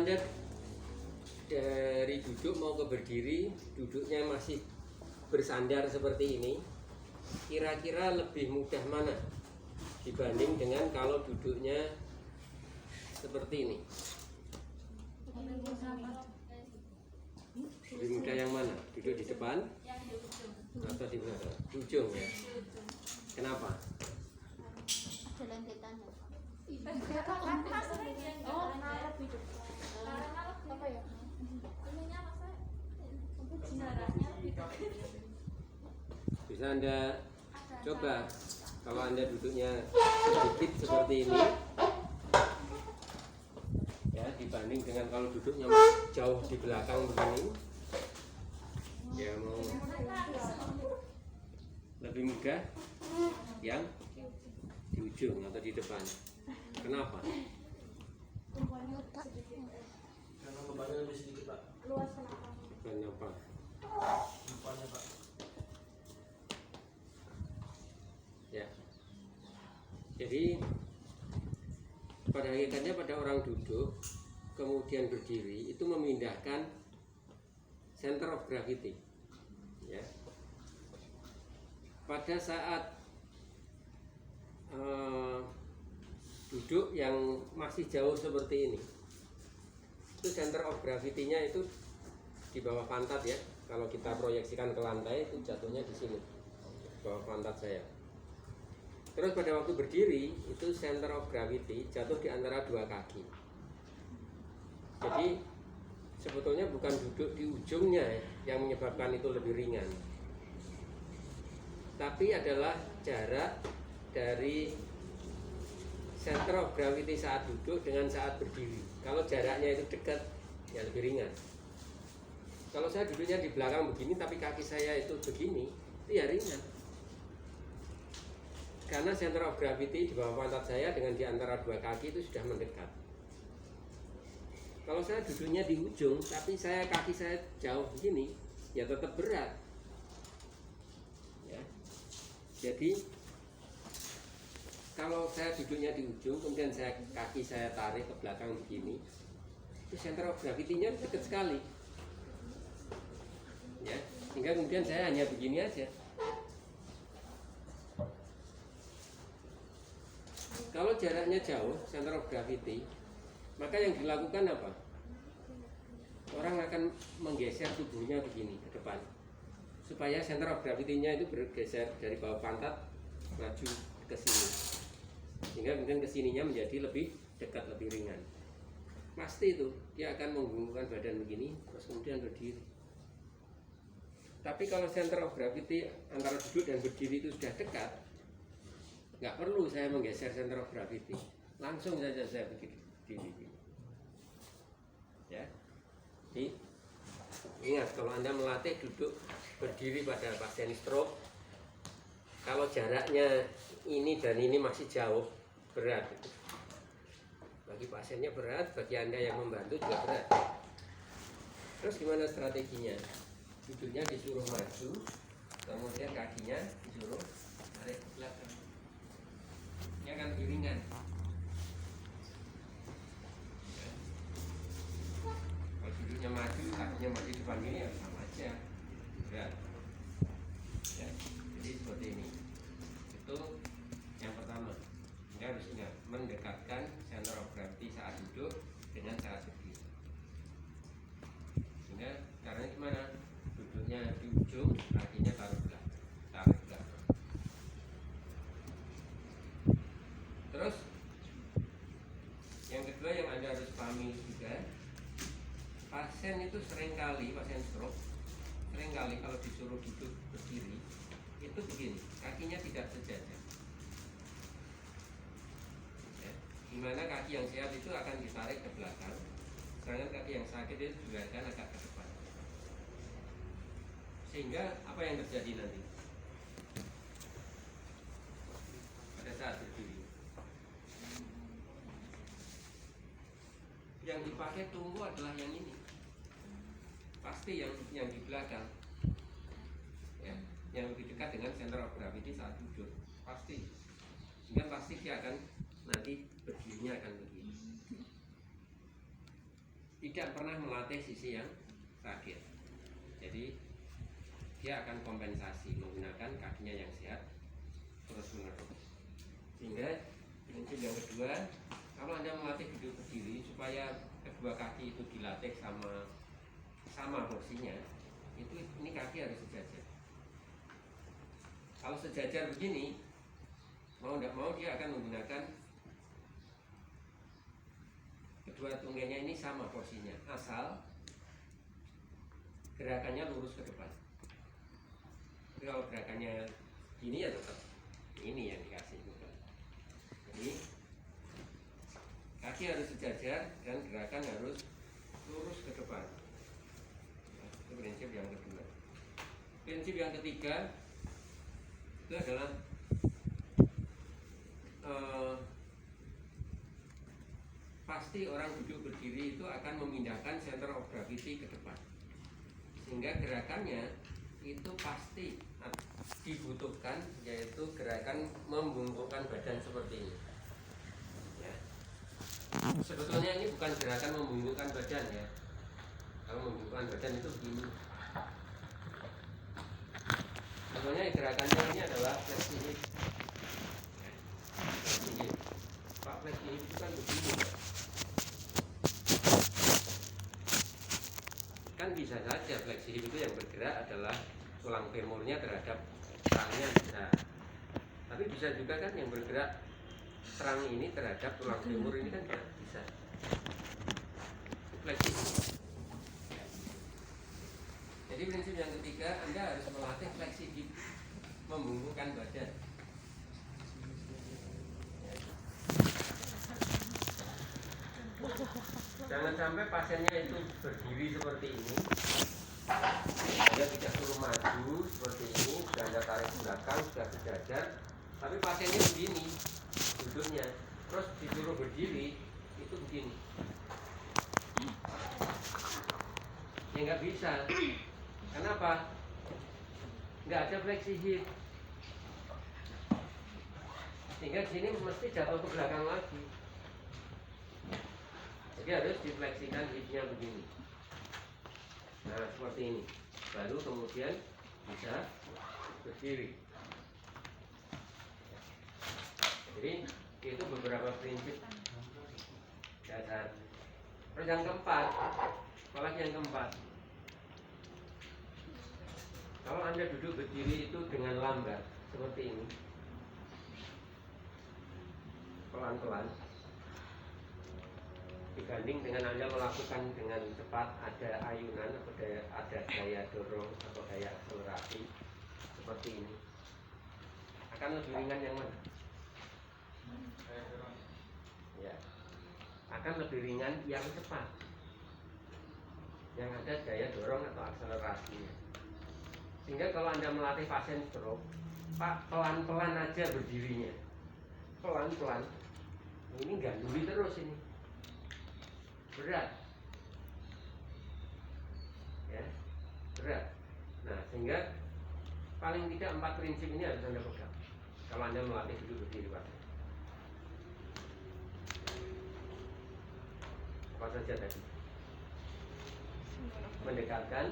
Anda dari duduk mau ke berdiri, duduknya masih bersandar seperti ini, kira-kira lebih mudah mana dibanding dengan kalau duduknya seperti ini? Lebih mudah yang mana? Duduk di depan atau di belakang? Di ujung ya. Kenapa? Ada lentetannya. Apa ya? Bisa Anda coba kalau Anda duduknya sedikit seperti ini ya, dibanding dengan kalau duduknya jauh di belakang begini ya, mau lebih mudah yang di ujung atau di depan. Kenapa? Karena bebannya lebih sedikit, Pak. Luas kenapa? Kenapa? Depannya, Pak. Ya. Jadi pada hakikatnya pada orang duduk kemudian berdiri itu memindahkan center of gravity. Ya. Pada saat duduk yang masih jauh seperti ini, itu center of gravity-nya itu di bawah pantat ya. Kalau kita proyeksikan ke lantai itu jatuhnya di sini, bawah pantat saya. Terus pada waktu berdiri itu center of gravity jatuh di antara dua kaki. Jadi sebetulnya bukan duduk di ujungnya yang menyebabkan itu lebih ringan, tapi adalah jarak dari center of gravity saat duduk dengan saat berdiri. Kalau jaraknya itu dekat ya lebih ringan. Kalau saya duduknya di belakang begini tapi kaki saya itu begini, itu ya ringan. Karena center of gravity di bawah pantat saya dengan di antara dua kaki itu sudah mendekat. Kalau saya duduknya di ujung tapi kaki saya jauh begini, ya tetap berat. Ya. Jadi kalau saya duduknya di ujung kemudian kaki saya tarik ke belakang begini, itu center of gravity-nya dekat sekali. Ya, sehingga kemudian saya hanya begini aja. Kalau jaraknya jauh, center of gravity, maka yang dilakukan apa? Orang akan menggeser tubuhnya begini ke depan, supaya center of gravity-nya itu bergeser dari bawah pantat maju ke sini, sehingga kemudian kesininya menjadi lebih dekat, lebih ringan. Pasti itu dia akan menghubungkan badan begini, terus kemudian berdiri. Tapi kalau center of gravity antara duduk dan berdiri itu sudah dekat, nggak perlu saya menggeser center of gravity, langsung saja saya berdiri. Ya, jadi ingat kalau Anda melatih duduk berdiri pada pasien stroke, kalau jaraknya ini dan ini masih jauh, berat. Bagi pasiennya berat, bagi Anda yang membantu juga berat. Terus gimana strateginya? Duduknya disuruh maju, kemudian kakinya disuruh tarik ke belakang. Ini akan lebih ringan. Kalau duduknya maju, kakinya maju depan ini ya sama aja, berat. Ya, jadi seperti ini. Itu yang pertama. Anda harus ingat mendekatkan center of gravity saat duduk dengan saat berdiri. Sehingga karena gimana? Duduknya di ujung, kakinya taruh belakang, tarik belakang. Terus yang kedua yang Anda harus pahami juga, pasien itu seringkali, pasien stroke seringkali kalau disuruh duduk berdiri itu begini, kakinya tidak sejajar. Ya, dimana kaki yang sehat itu akan ditarik ke belakang, sedangkan kaki yang sakit itu dibiarkan agak ke depan. Sehingga apa yang terjadi nanti pada saat berdiri? Yang dipakai tumbuh adalah yang ini, pasti yang di belakang, ya, yang lebih dekat dengan center of gravity saat duduk, pasti. Sehingga pasti dia akan nanti berdirinya akan begini. tidak pernah melatih sisi yang terakhir. Jadi dia akan kompensasi menggunakan kakinya yang sehat terus menerus. Sehingga prinsip yang kedua, kalau Anda melatih duduk berdiri supaya kedua kaki itu dilatih sama porsinya, itu ini kaki harus sejajar. Kalau sejajar begini, mau tidak mau dia akan menggunakan kedua tungganya ini sama porsinya, asal gerakannya lurus ke depan. Tapi kalau gerakannya gini ya tetap ini yang dikasih beban. Jadi kaki harus sejajar dan gerakan harus lurus ke depan. Nah, itu prinsip yang kedua. Prinsip yang ketiga itu adalah pasti orang duduk berdiri itu akan memindahkan center of gravity ke depan, sehingga gerakannya itu pasti dibutuhkan, yaitu gerakan membungkukkan badan seperti ini ya. Sebetulnya ini bukan gerakan membungkukkan badan ya. Kalau membungkukkan badan itu begini. Sebetulnya gerakannya ini adalah flexi hip. Flexi hip. Pak, flexi hip itu kan begini ya. Kan bisa saja flexi hip itu yang bergerak adalah tulang femurnya terhadap serangnya bisa. Tapi bisa juga kan yang bergerak serang ini terhadap tulang femur ini kan bisa. Flexi hip. Jadi prinsip yang ketiga, Anda harus melatih flexi hip, membungkukkan badan. Jangan sampai pasiennya itu berdiri seperti ini, dia tidak suruh maju seperti ini, sudah Anda tarik ke belakang, sudah sejajar, tapi pasiennya begini duduknya, terus disuruh berdiri itu begini. Ya nggak bisa. Kenapa? Nggak ada flexi hip. Sehingga di sini mesti jatuh ke belakang lagi. Jadi harus difleksikan hipnya begini. Nah seperti ini. Baru kemudian bisa berdiri. Jadi itu beberapa prinsip dasar. Terus yang keempat, apalagi yang keempat, kalau Anda duduk berdiri itu dengan lambat seperti ini, pelan-pelan, dibanding dengan Anda melakukan dengan cepat, ada ayunan atau ada gaya dorong atau gaya akselerasi seperti ini, akan lebih ringan yang mana? Ya, akan lebih ringan yang cepat, yang ada gaya dorong atau akselerasinya. Sehingga kalau Anda melatih pasien stroke, Pak, pelan-pelan aja berdirinya, pelan-pelan, ini ganduli terus ini, berat, ya, berat. Nah, sehingga paling tidak 4 prinsip ini harus Anda pegang kalau Anda melatih duduk berdiri pasien. Apa saja tadi? Mendekatkan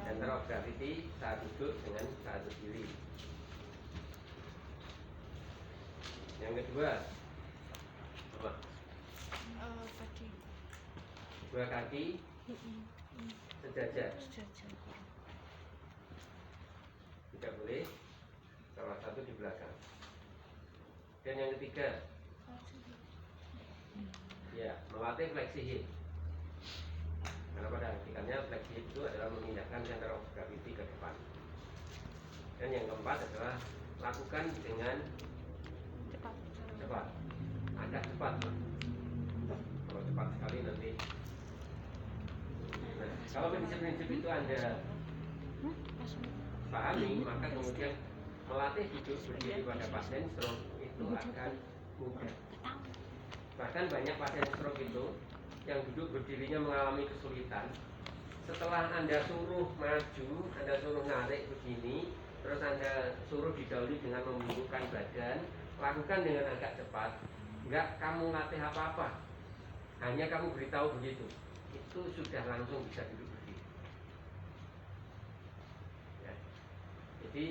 center of gravity saat duduk dengan saat berdiri. Yang kedua, apa? Kaki. Dua kaki sejajar. Tidak boleh salah satu di belakang. Dan yang ketiga, ya, melatih flexi hip. Karena pada hakikatnya flexi hip itu adalah memindahkan center of gravity ke depan. Dan yang keempat adalah lakukan dengan cepat, agak cepat lah. Kalau cepat sekali nanti. Nah, kalau prinsip-prinsip itu Anda pahami, maka kemudian melatih duduk berdiri pada pasien stroke itu akan mudah. Bahkan banyak pasien stroke itu yang duduk berdirinya mengalami kesulitan. Setelah Anda suruh maju, Anda suruh narik begini, terus Anda suruh didahului dengan membungkukkan badan, lakukan dengan agak cepat. Enggak kamu latih apa-apa, hanya kamu beritahu begitu. itu sudah langsung bisa duduk berdiri. Ya. Jadi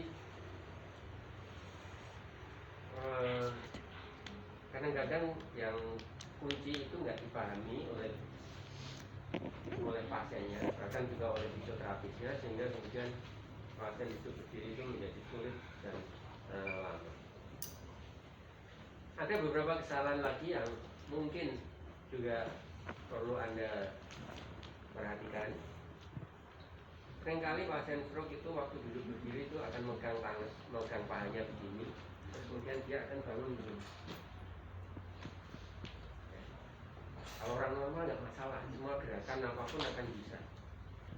kadang-kadang yang kunci itu nggak dipahami oleh pasiennya, bahkan juga oleh fisioterapisnya, sehingga kemudian pasien itu berdiri itu menjadi sulit dan lama. Ada beberapa kesalahan lagi yang mungkin juga perlu Anda perhatikan. Seringkali pasien stroke itu waktu duduk berdiri itu akan megang pahanya begini, terus kemudian dia akan bangun dulu. Kalau orang normal nggak masalah, semua gerakan apapun akan bisa.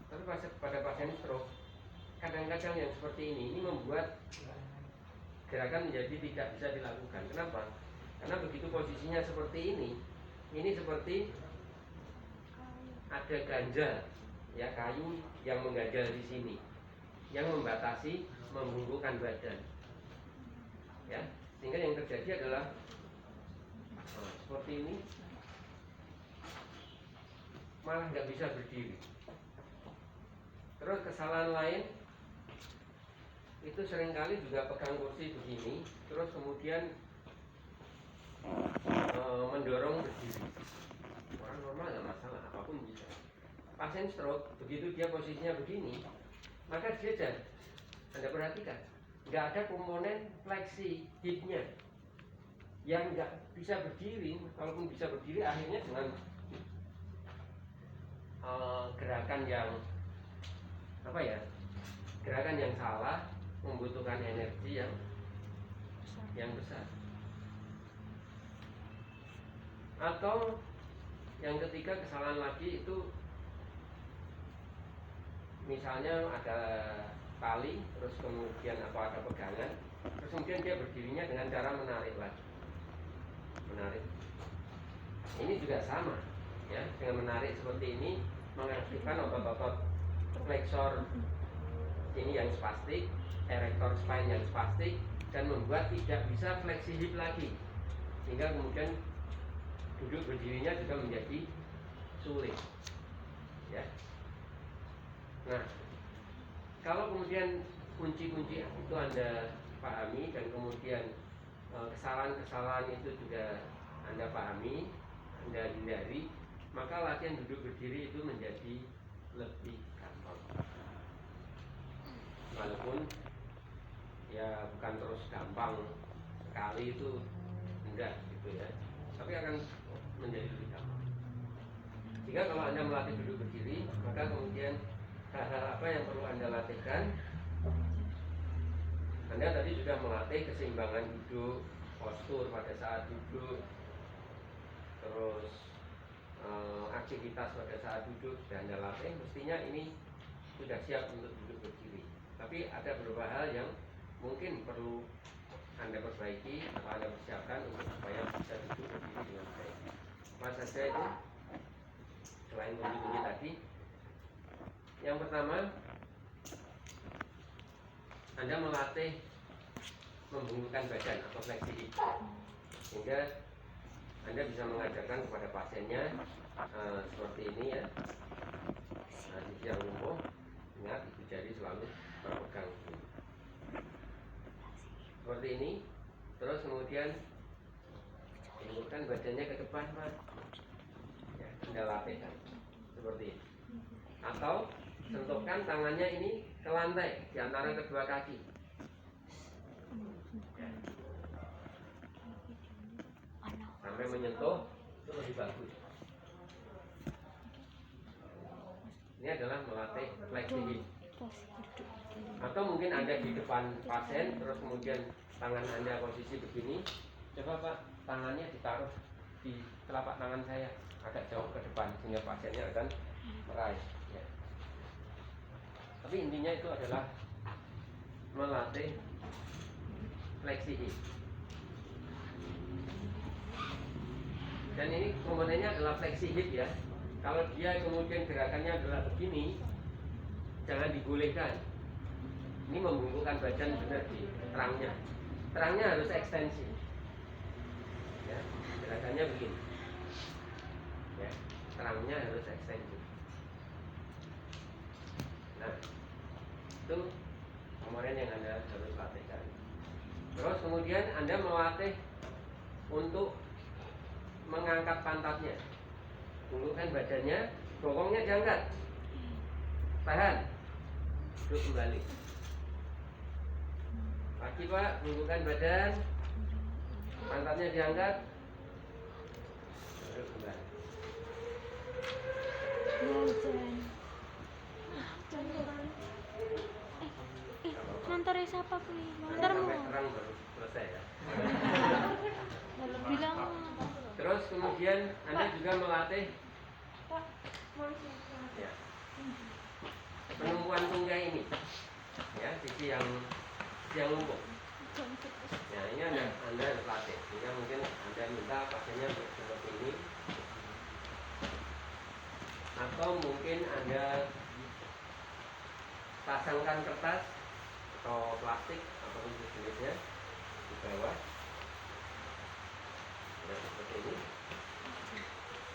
Tapi pada pasien stroke, kadang-kadang yang seperti ini membuat gerakan menjadi tidak bisa dilakukan. Kenapa? Karena begitu posisinya seperti ini seperti ada ganjal, ya, kayu yang mengganjal di sini, yang membatasi membungkukkan badan, ya, sehingga yang terjadi adalah seperti ini, malah nggak bisa berdiri. Terus kesalahan lain itu seringkali juga pegang kursi begini, terus kemudian mendorong berdiri. Orang normal nggak masalah, apapun bisa. Pasien stroke, begitu dia posisinya begini, maka dia Anda perhatikan, nggak ada komponen fleksi hipnya yang nggak bisa berdiri. Kalaupun bisa berdiri, akhirnya dengan gerakan yang gerakan yang salah, membutuhkan energi yang besar. Atau yang ketiga, kesalahan lagi itu misalnya ada tali, terus kemudian ada pegangan, terus kemudian dia berdirinya dengan cara menarik lagi. Ini juga sama, ya, dengan menarik seperti ini mengaktifkan otot-otot flexor ini yang spastik, erector spine yang spastik, dan membuat tidak bisa fleksi hip lagi, sehingga kemudian duduk berdirinya juga menjadi sulit, ya. Nah, kalau kemudian kunci-kunci itu Anda pahami, dan kemudian kesalahan-kesalahan itu juga Anda pahami, Anda hindari, maka latihan duduk berdiri itu menjadi lebih gampang. Walaupun ya bukan terus gampang sekali, itu enggak gitu ya, tapi akan menjadi lebih gampang. Jika kalau Anda melatih duduk berdiri, maka kemudian hal-hal apa yang perlu Anda latihkan? Anda tadi sudah melatih keseimbangan duduk, postur pada saat duduk, terus aktivitas pada saat duduk sudah Anda latih. Mestinya ini sudah siap untuk duduk berdiri. Tapi ada beberapa hal yang mungkin perlu Anda perbaiki atau Anda persiapkan untuk supaya bisa duduk berdiri dengan baik. Apa saja itu? Selain kunci-kunci tadi, yang pertama, Anda melatih membungkukkan badan atau fleksi hip, sehingga Anda bisa mengajarkan kepada pasiennya seperti ini, ya. Nah, sisi yang lumpuh, ingat ibu jari selalu berpegang seperti ini. Terus kemudian membungkukkan badannya ke depan, Pak. Ya, Anda latihkan seperti ini. Atau sentuhkan tangannya ini ke lantai di antara kedua kaki, ya, sampai menyentuh, itu lebih bagus. Ini adalah melatih fleksi hip. Atau mungkin Anda di depan pasien, terus kemudian tangan Anda posisi begini. Coba Pak, tangannya ditaruh di telapak tangan saya agak jauh ke depan, sehingga pasiennya akan meraih, ya. Tapi intinya itu adalah melatih fleksi hip. Dan ini komponennya adalah fleksi hip, ya. Kalau dia kemudian gerakannya adalah begini, jangan dibolehkan. Ini membungkukkan badan benar di terangnya. Terangnya harus ekstensi, ya. Gerakannya begini, ya. Terangnya harus plus extension. Nah, itu kemarin yang Anda harus latihkan. Terus kemudian Anda melatih untuk mengangkat pantatnya. Tundukkan badannya, bokongnya diangkat. Tahan. Duduk kembali. Lagi Pak, tundukkan badan. Pantatnya diangkat. Duduk kembali. Ngantar siapa pilih? Nanti Ngantar sampai mau. terang baru selesai ya. Lalu bilang Terus kemudian Anda juga melatih ya, penumpuan tunggai ini, ya, sisi yang lumpuh. Ya, ini Anda harus latih. Sehingga mungkin Anda minta pasiennya seperti ini, atau mungkin Anda pasangkan kertas atau plastik atau jenisnya di bawah. Ya, seperti ini.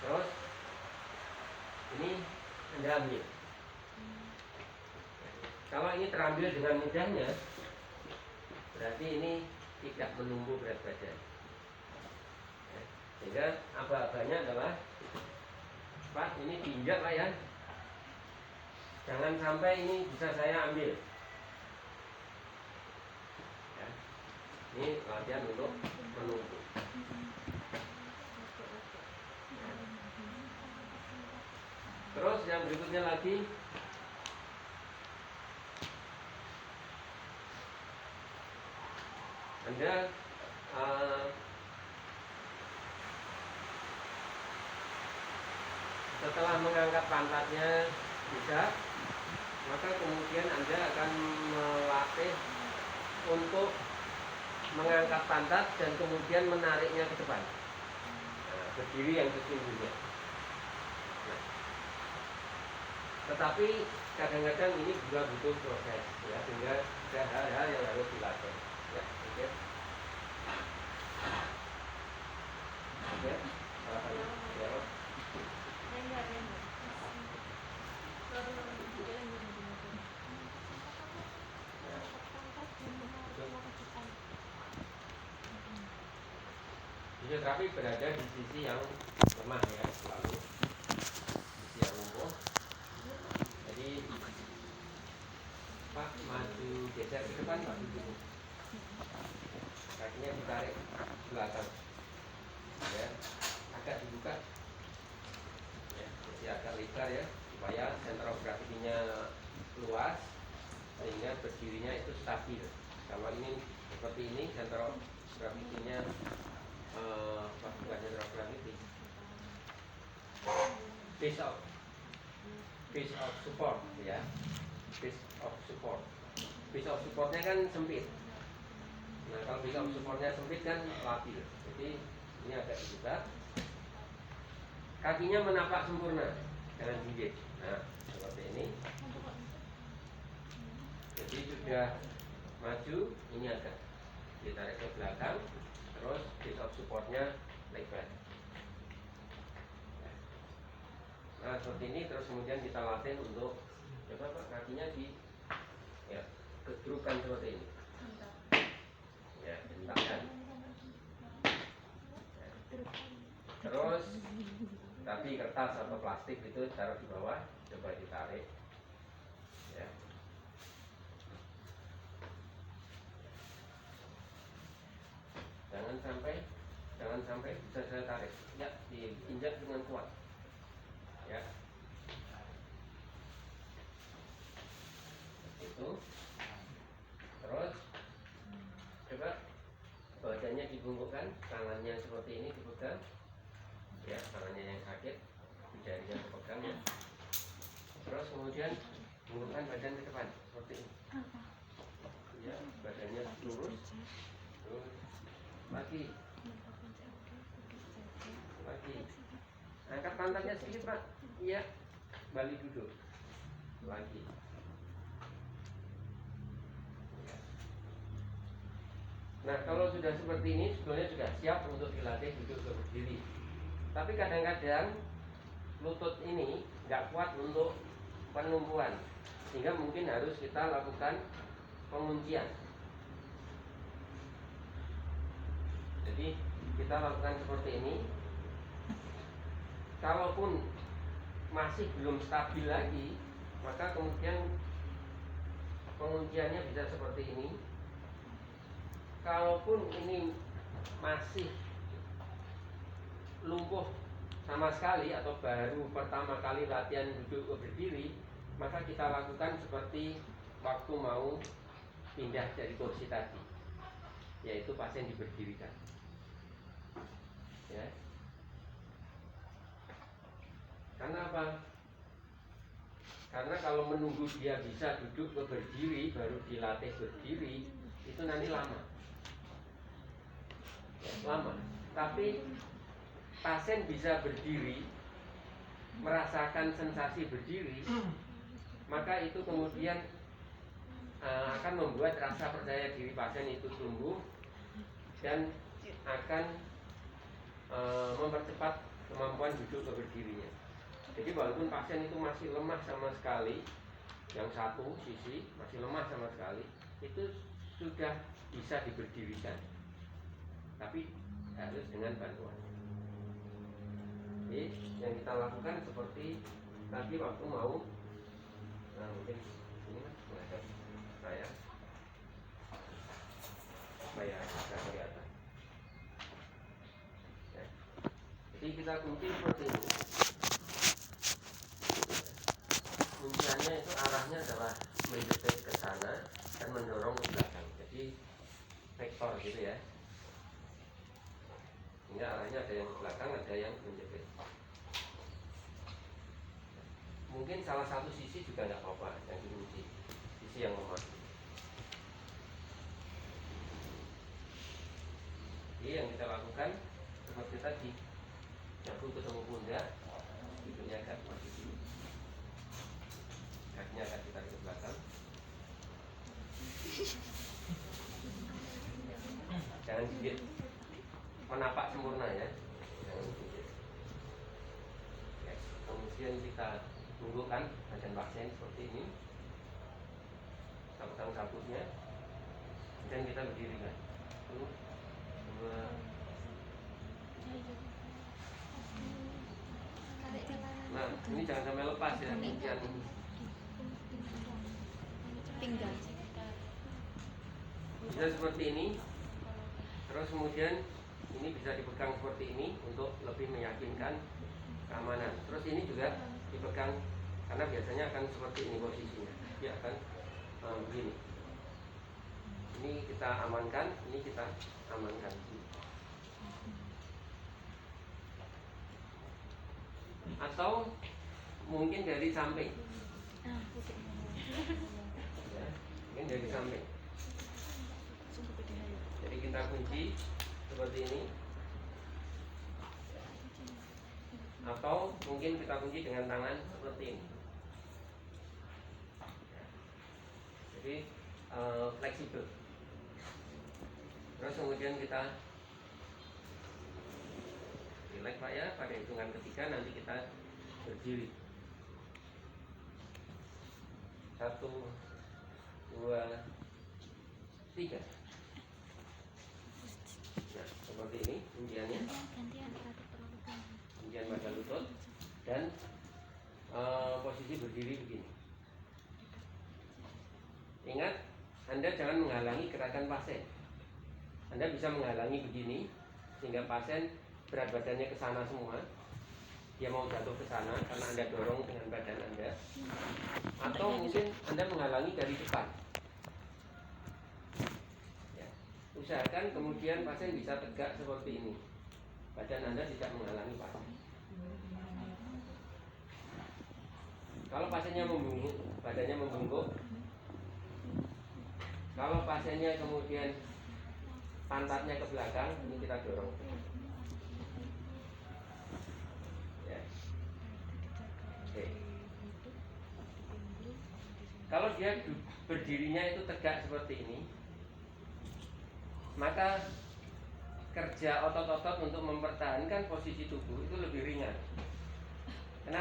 Terus ini Anda ambil. Kalau ini terambil dengan mudahnya, berarti ini tidak menumbuh berat badan. Ya, sehingga aba-abanya adalah, Pak, ini diinjak Pak ya. Jangan sampai ini bisa saya ambil. Ya, ini latihan untuk menumbuh. Terus yang berikutnya lagi, Anda setelah mengangkat pantatnya bisa, maka kemudian Anda akan melatih untuk mengangkat pantat dan kemudian menariknya ke depan. Nah, berdiri yang sesungguhnya. Nah, tetapi kadang-kadang ini juga butuh proses, ya, sehingga ada hal-hal yang harus dilatih. Ya, oke. Oke, salah satu jawab. Fisioterapi berada di sisi yang lemah ya, selalu sisi yang lumpuh. Jadi Pak, maju geser ke depan Pak, dulu. Kakinya ditarik ke belakang, ya, agak dibuka, ya, jadi agak lebar ya, supaya center of gravity-nya luas, sehingga berdirinya itu stabil. Kalau ini seperti ini, center of gravity-nya bukan center of gravity, base of support, ya, base of support. Base of supportnya kan sempit. Nah, kalau base of supportnya sempit kan labil. Jadi ini agak dibuka. Kakinya menapak sempurna, jangan gigit. Nah, seperti ini. Jadi sudah maju, ini agak ditarik ke belakang. Terus base of supportnya lebar. Nah, seperti ini. Terus kemudian kita latih untuk coba Pak, kakinya di ya, kedrukan seperti ini. Ya, hentakkan. Ya. Terus tapi kertas atau plastik itu taruh di bawah, coba ditarik. Ya. Jangan sampai bisa saya tarik. Ya, diinjak dengan kuat. Ya. Itu. Terus coba badannya dibungkukkan, tangannya seperti ini dipegang. Ya, tangannya yang sakit, jarinya dipegang ya. Terus kemudian bungkukkan badan ke depan seperti ini. Ya, badannya lurus. Terus lagi. Angkat pantatnya sedikit Pak. Iya. Balik duduk. Lagi. Nah, kalau sudah seperti ini sebetulnya sudah siap untuk dilatih duduk ke berdiri. Tapi kadang-kadang lutut ini nggak kuat untuk penumpuan, sehingga mungkin harus kita lakukan penguncian. Jadi kita lakukan seperti ini. Kalaupun masih belum stabil lagi, maka kemudian pengunciannya bisa seperti ini. Kalaupun ini masih lumpuh sama sekali atau baru pertama kali latihan duduk berdiri, maka kita lakukan seperti waktu mau pindah dari kursi tadi, yaitu pasien diberdirikan. Ya. Karena apa? Karena kalau menunggu dia bisa duduk ke berdiri baru dilatih berdiri, itu nanti lama. Ya, lama. Tapi pasien bisa berdiri, merasakan sensasi berdiri, maka itu kemudian akan membuat rasa percaya diri pasien itu tumbuh dan akan mempercepat kemampuan duduk ke berdirinya. Jadi walaupun pasien itu masih lemah sama sekali, yang satu sisi masih lemah sama sekali, itu sudah bisa diberdirikan, tapi harus dengan bantuan. Jadi yang kita lakukan seperti tadi waktu mau, mungkin ini mas menghadap saya supaya bisa kelihatan. Ya. Jadi kita kunci seperti ini. Kunciannya itu arahnya adalah menjepit ke sana dan mendorong ke belakang. Jadi vektor gitu ya. Ini arahnya ada yang ke belakang, ada yang menjepit. Mungkin salah satu sisi juga nggak apa-apa yang dikunci, sisi yang lemah. Jadi yang kita lakukan seperti tadi, jatuh ketemu pundak, hidungnya agak maju dulu, kakinya akan ditarik ke belakang. Jangan gigit, menapak sempurna ya. Jangan gigit. Ya. Kemudian kita tundukkan badan pasien seperti ini, pasang sabutnya, dan kita berdirikan. 1, 2. Nah, ini jangan sampai lepas ya, kuncian ini. Tinggal. Bisa seperti ini. Terus kemudian ini bisa dipegang seperti ini untuk lebih meyakinkan keamanan. Terus ini juga dipegang karena biasanya akan seperti ini posisinya. Dia akan begini. Ini kita amankan, ini kita amankan. Atau mungkin dari samping. Ya, mungkin dari samping. Jadi kita kunci seperti ini. Atau mungkin kita kunci dengan tangan seperti ini. Jadi fleksibel. Terus kemudian kita relax Pak ya, pada hitungan ketiga nanti kita berdiri. 1, 2, 3. Nah, seperti ini kunciannya. Kuncian pada lutut dan posisi berdiri begini. Ingat, Anda jangan menghalangi gerakan pasien. Anda bisa menghalangi begini sehingga pasien berat badannya ke sana semua. Dia mau jatuh ke sana karena Anda dorong dengan badan Anda. Atau mungkin Anda menghalangi dari depan. Ya. Usahakan kemudian pasien bisa tegak seperti ini. Badan Anda tidak menghalangi pasien. Kalau pasiennya membungkuk, badannya membungkuk. Kalau pasiennya kemudian pantatnya ke belakang, ini kita dorong. Ya. Oke. Kalau dia berdirinya itu tegak seperti ini, maka kerja otot-otot untuk mempertahankan posisi tubuh itu lebih ringan. Kenapa?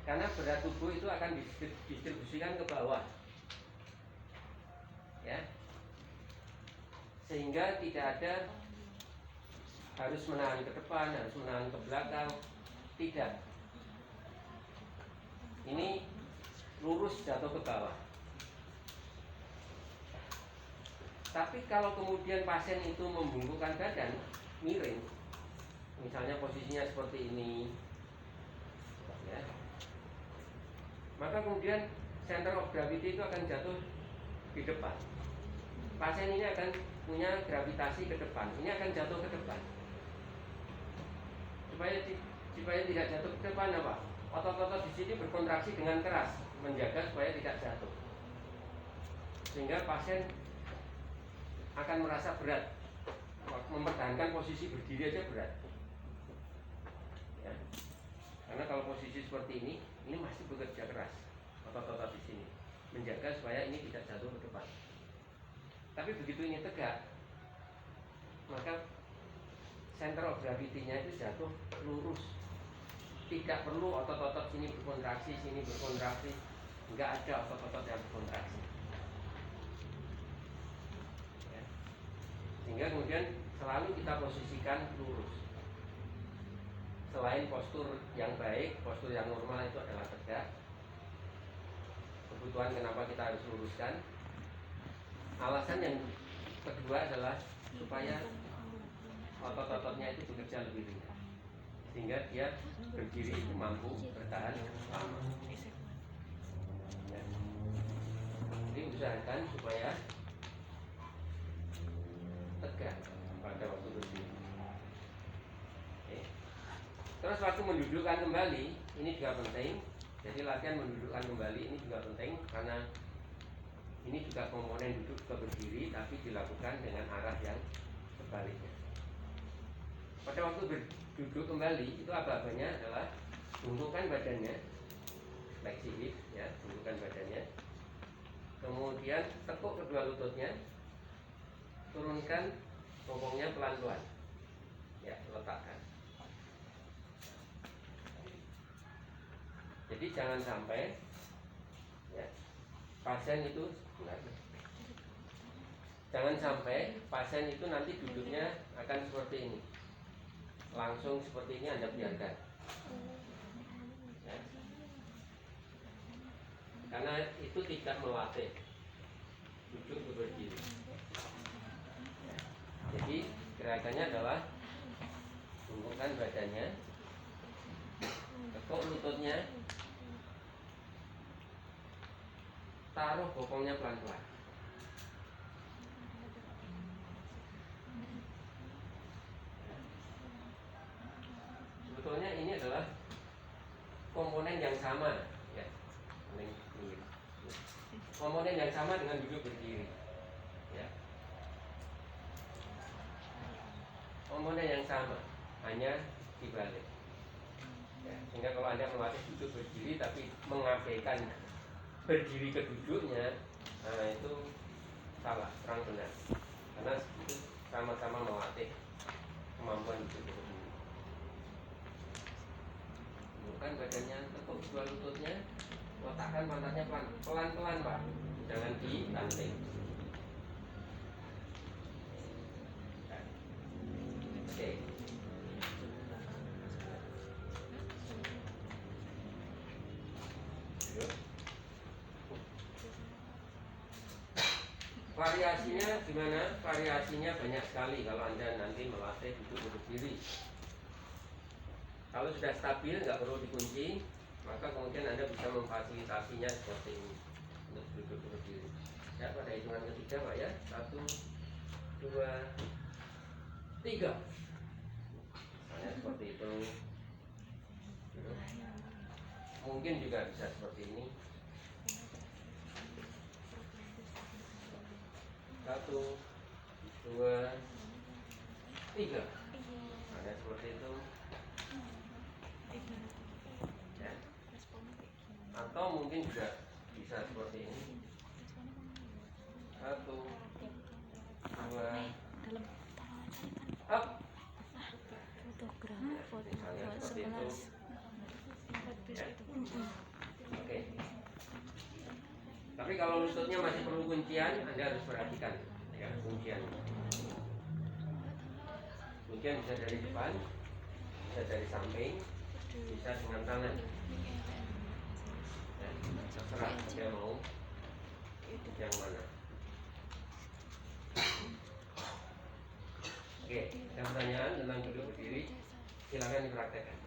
Karena berat tubuh itu akan didistribusikan ke bawah, ya, sehingga tidak ada harus menahan ke depan, harus menahan ke belakang, tidak. Ini lurus jatuh ke bawah. Tapi kalau kemudian pasien itu membungkukkan badan miring, misalnya posisinya seperti ini, ya, maka kemudian center of gravity itu akan jatuh di depan. Pasien ini akan punya gravitasi ke depan, ini akan jatuh ke depan. Supaya tidak jatuh ke depan apa? Otot-otot di sini berkontraksi dengan keras, menjaga supaya tidak jatuh. Sehingga pasien akan merasa berat, mempertahankan posisi berdiri aja berat. Ya. Karena kalau posisi seperti ini masih bekerja keras, otot-otot di sini, menjaga supaya ini tidak jatuh ke depan. Tapi begitu ini tegak, maka center of gravity-nya itu jatuh lurus. Tidak perlu otot-otot sini berkontraksi, enggak ada otot-otot yang berkontraksi. Ya. Sehingga kemudian selalu kita posisikan lurus. Selain postur yang baik, postur yang normal itu adalah tegak. Kebutuhan kenapa kita harus luruskan. Alasan yang kedua adalah supaya otot-ototnya itu bekerja lebih ringan, sehingga dia berdiri itu mampu bertahan lama. Ya. Jadi usahakan supaya tegak pada waktu berdiri. Oke. Terus waktu mendudukkan kembali, ini juga penting. Jadi latihan mendudukkan kembali ini juga penting, karena ini juga komponen duduk ke berdiri, tapi dilakukan dengan arah yang sebaliknya. Pada waktu duduk kembali itu aba-abanya adalah bungkukkan badannya, fleksi hip, ya, bungkukkan badannya. Kemudian tekuk kedua lututnya, turunkan bokongnya pelan-pelan, ya, letakkan. Jadi jangan sampai, ya, pasien itu jangan sampai pasien itu nanti duduknya akan seperti ini, langsung seperti ini Anda biarkan, ya. Karena itu tidak melatih duduk berdiri, ya. Jadi gerakannya adalah bungkukkan badannya, tekuk lututnya, taruh bokongnya pelan-pelan. Sebetulnya ini adalah komponen yang sama, ya. Komponen yang sama dengan duduk berdiri, ya. Komponen yang sama, hanya dibalik. Ya, sehingga kalau Anda melatih duduk berdiri tapi mengabaikan berdiri ke duduknya, nah itu salah, kurang benar. Karena itu sama-sama melatih kemampuan duduk berdiri. Bukan badannya, tekuk dua lututnya, letakkan pantatnya pelan-pelan Pak, jangan dibanting. Oke. Variasinya gimana? Variasinya banyak sekali kalau Anda nanti melatih duduk berdiri. Kalau sudah stabil, nggak perlu dikunci, maka kemudian Anda bisa memfasilitasinya seperti ini untuk duduk berdiri. Ya, pada hitungan ketiga Pak ya, 1, 2, 3. Misalnya seperti itu. Mungkin juga bisa seperti ini. 1, 2, 3. Misalnya seperti itu. Ya. Atau mungkin juga bisa seperti ini. 1, 2, up. Fotogram, Misalnya seperti itu. Ya. Oke. Tapi kalau lututnya masih perlu kuncian, Anda harus perhatikan ya kuncian. Kuncian bisa dari depan, bisa dari samping, bisa dengan tangan. Ya, terserah dia mau yang mana. Oke, ada pertanyaan tentang duduk berdiri, silakan dipraktekkan.